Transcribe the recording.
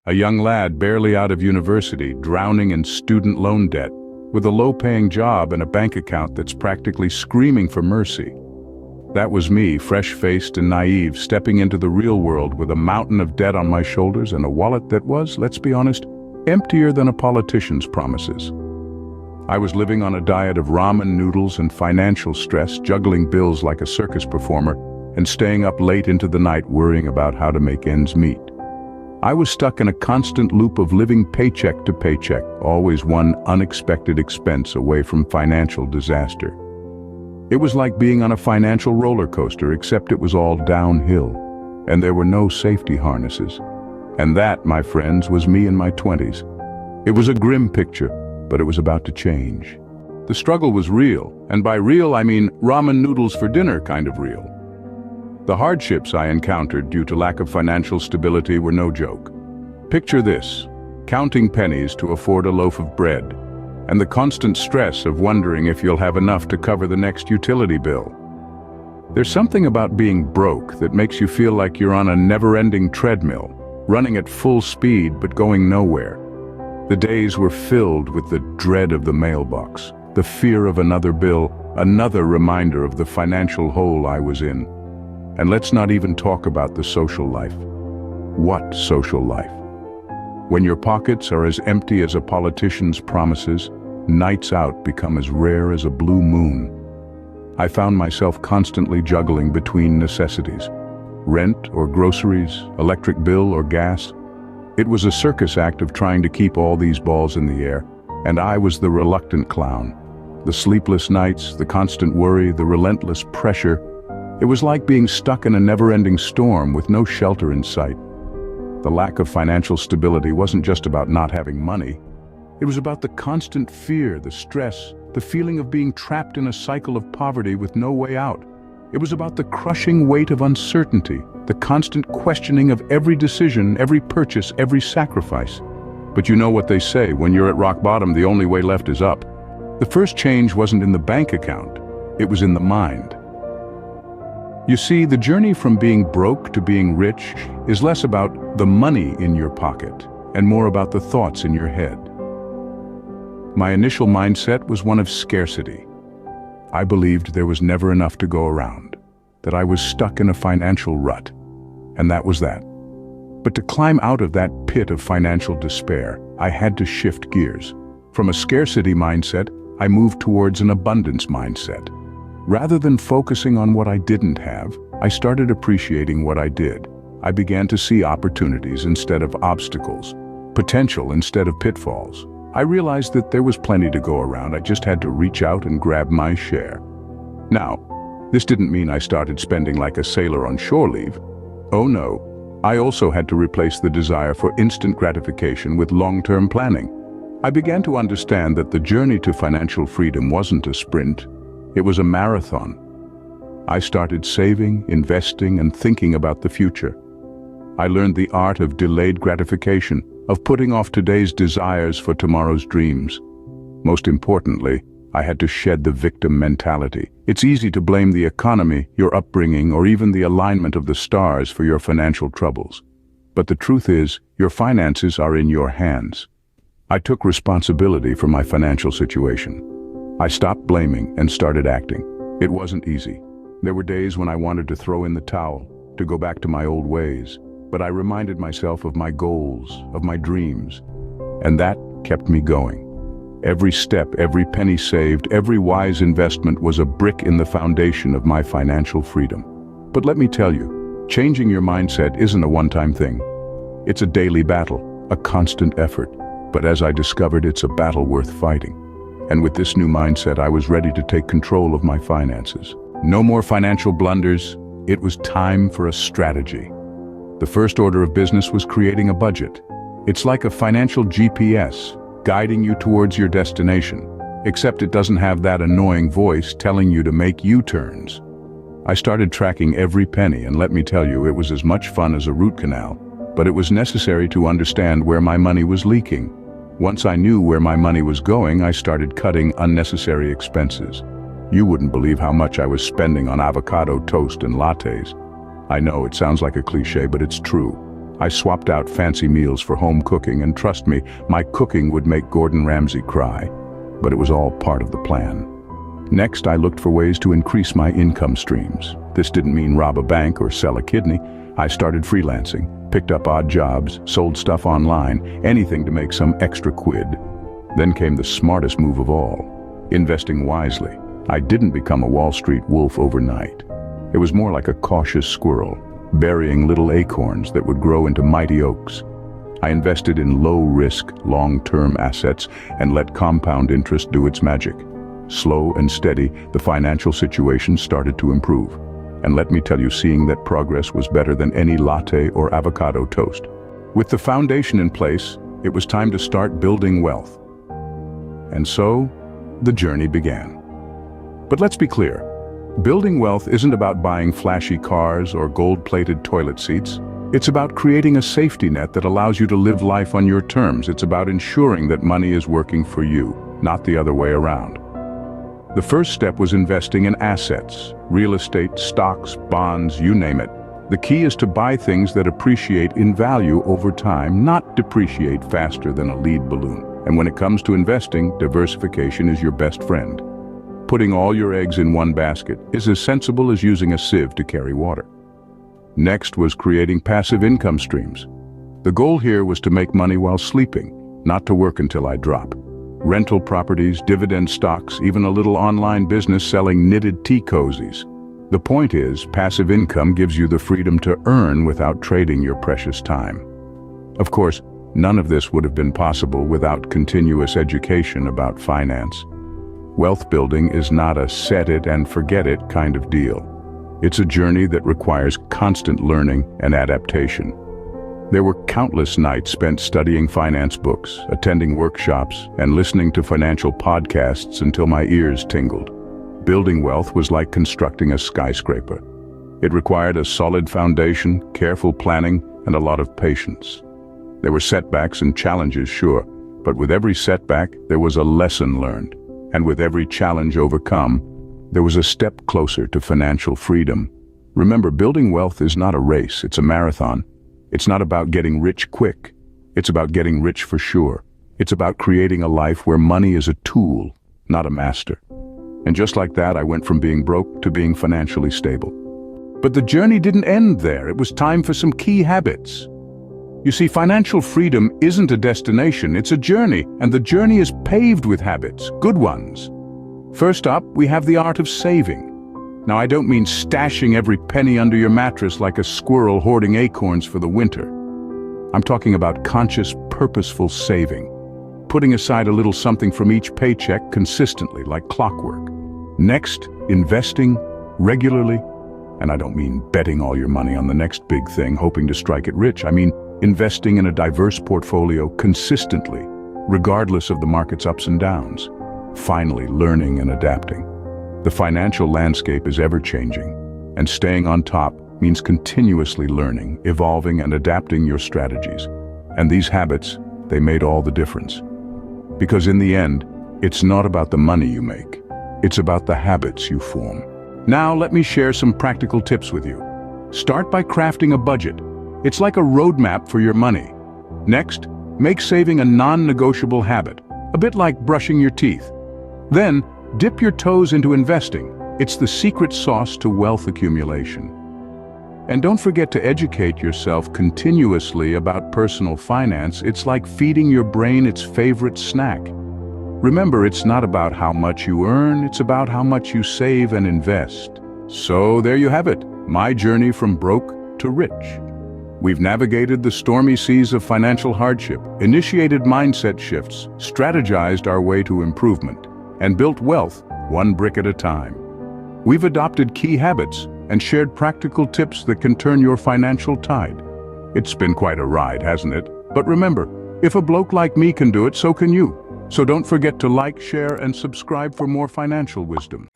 a young lad barely out of university, drowning in student loan debt, with a low-paying job and a bank account that's practically screaming for mercy. That was me, fresh-faced and naive, stepping into the real world with a mountain of debt on my shoulders and a wallet that was, let's be honest, emptier than a politician's promises. I was living on a diet of ramen noodles and financial stress, juggling bills like a circus performer, and staying up late into the night worrying about how to make ends meet. I was stuck in a constant loop of living paycheck to paycheck, always one unexpected expense away from financial disaster. It was like being on a financial roller coaster, except it was all downhill, and there were no safety harnesses. And that, my friends, was me in my 20s. It was a grim picture, but it was about to change. The struggle was real, and by real I mean ramen noodles for dinner kind of real. The hardships I encountered due to lack of financial stability were no joke. Picture this: counting pennies to afford a loaf of bread, and the constant stress of wondering if you'll have enough to cover the next utility bill. There's something about being broke that makes you feel like you're on a never-ending treadmill, running at full speed but going nowhere. The days were filled with the dread of the mailbox, the fear of another bill, another reminder of the financial hole I was in. And let's not even talk about the social life. What social life? When your pockets are as empty as a politician's promises, nights out become as rare as a blue moon. I found myself constantly juggling between necessities: rent or groceries, electric bill or gas. It was a circus act of trying to keep all these balls in the air, and I was the reluctant clown. The sleepless nights, the constant worry, the relentless pressure. It was like being stuck in a never-ending storm with no shelter in sight. The lack of financial stability wasn't just about not having money. It was about the constant fear, the stress, the feeling of being trapped in a cycle of poverty with no way out. It was about the crushing weight of uncertainty, the constant questioning of every decision, every purchase, every sacrifice. But you know what they say, when you're at rock bottom, the only way left is up. The first change wasn't in the bank account, it was in the mind. You see, the journey from being broke to being rich is less about the money in your pocket and more about the thoughts in your head. My initial mindset was one of scarcity. I believed there was never enough to go around, that I was stuck in a financial rut, and that was that. But to climb out of that pit of financial despair, I had to shift gears. From a scarcity mindset, I moved towards an abundance mindset. Rather than focusing on what I didn't have, I started appreciating what I did. I began to see opportunities instead of obstacles, potential instead of pitfalls. I realized that there was plenty to go around. I just had to reach out and grab my share. Now, this didn't mean I started spending like a sailor on shore leave. Oh no, I also had to replace the desire for instant gratification with long-term planning. I began to understand that the journey to financial freedom wasn't a sprint. It was a marathon. I started saving, investing, and thinking about the future. I learned the art of delayed gratification, of putting off today's desires for tomorrow's dreams. Most importantly, I had to shed the victim mentality. It's easy to blame the economy, your upbringing, or even the alignment of the stars for your financial troubles. But the truth is, your finances are in your hands. I took responsibility for my financial situation. I stopped blaming and started acting. It wasn't easy. There were days when I wanted to throw in the towel, to go back to my old ways. But I reminded myself of my goals, of my dreams. And that kept me going. Every step, every penny saved, every wise investment was a brick in the foundation of my financial freedom. But let me tell you, changing your mindset isn't a one-time thing. It's a daily battle, a constant effort. But as I discovered, it's a battle worth fighting. And with this new mindset, I was ready to take control of my finances. No more financial blunders. It was time for a strategy. The first order of business was creating a budget. It's like a financial GPS, guiding you towards your destination, except it doesn't have that annoying voice telling you to make U-turns. I started tracking every penny, and let me tell you, it was as much fun as a root canal, but it was necessary to understand where my money was leaking. Once I knew where my money was going, I started cutting unnecessary expenses. You wouldn't believe how much I was spending on avocado toast and lattes. I know it sounds like a cliche, but it's true. I swapped out fancy meals for home cooking, and trust me, my cooking would make Gordon Ramsay cry. But it was all part of the plan. Next, I looked for ways to increase my income streams. This didn't mean rob a bank or sell a kidney. I started freelancing, picked up odd jobs, sold stuff online, anything to make some extra quid. Then came the smartest move of all, investing wisely. I didn't become a Wall Street wolf overnight. It was more like a cautious squirrel, burying little acorns that would grow into mighty oaks. I invested in low-risk, long-term assets and let compound interest do its magic. Slow and steady, the financial situation started to improve. And let me tell you, seeing that progress was better than any latte or avocado toast. With the foundation in place, it was time to start building wealth. And so, the journey began. But let's be clear, building wealth isn't about buying flashy cars or gold-plated toilet seats. It's about creating a safety net that allows you to live life on your terms. It's about ensuring that money is working for you, not the other way around. The first step was investing in assets, real estate, stocks, bonds, you name it. The key is to buy things that appreciate in value over time, not depreciate faster than a lead balloon. And when it comes to investing, diversification is your best friend. Putting all your eggs in one basket is as sensible as using a sieve to carry water. Next was creating passive income streams. The goal here was to make money while sleeping, not to work until I drop. Rental properties, dividend stocks, even a little online business selling knitted tea cozies. The point is, passive income gives you the freedom to earn without trading your precious time. Of course, none of this would have been possible without continuous education about finance. Wealth building is not a set it and forget it kind of deal. It's a journey that requires constant learning and adaptation. There were countless nights spent studying finance books, attending workshops, and listening to financial podcasts until my ears tingled. Building wealth was like constructing a skyscraper. It required a solid foundation, careful planning, and a lot of patience. There were setbacks and challenges, sure, but with every setback, there was a lesson learned. And with every challenge overcome, there was a step closer to financial freedom. Remember, building wealth is not a race, it's a marathon. It's not about getting rich quick. It's about getting rich for sure. It's about creating a life where money is a tool, not a master. And just like that, I went from being broke to being financially stable. But the journey didn't end there. It was time for some key habits. You see, financial freedom isn't a destination, it's a journey, and the journey is paved with habits, good ones. First up, we have the art of saving. Now, I don't mean stashing every penny under your mattress like a squirrel hoarding acorns for the winter. I'm talking about conscious, purposeful saving. Putting aside a little something from each paycheck consistently, like clockwork. Next, investing regularly. And I don't mean betting all your money on the next big thing, hoping to strike it rich. I mean investing in a diverse portfolio consistently, regardless of the market's ups and downs. Finally, learning and adapting. The financial landscape is ever-changing, and staying on top means continuously learning, evolving, and adapting your strategies. And these habits, they made all the difference. Because in the end, it's not about the money you make, it's about the habits you form. Now let me share some practical tips with you. Start by crafting a budget. It's like a roadmap for your money. Next, make saving a non-negotiable habit, a bit like brushing your teeth. Then, dip your toes into investing. It's the secret sauce to wealth accumulation. And don't forget to educate yourself continuously about personal finance. It's like feeding your brain its favorite snack. Remember, it's not about how much you earn, it's about how much you save and invest. So there you have it, my journey from broke to rich. We've navigated the stormy seas of financial hardship, initiated mindset shifts, strategized our way to improvement, and built wealth one brick at a time. We've adopted key habits and shared practical tips that can turn your financial tide. It's been quite a ride, hasn't it? But remember, if a bloke like me can do it, so can you. So don't forget to like, share, and subscribe for more financial wisdom.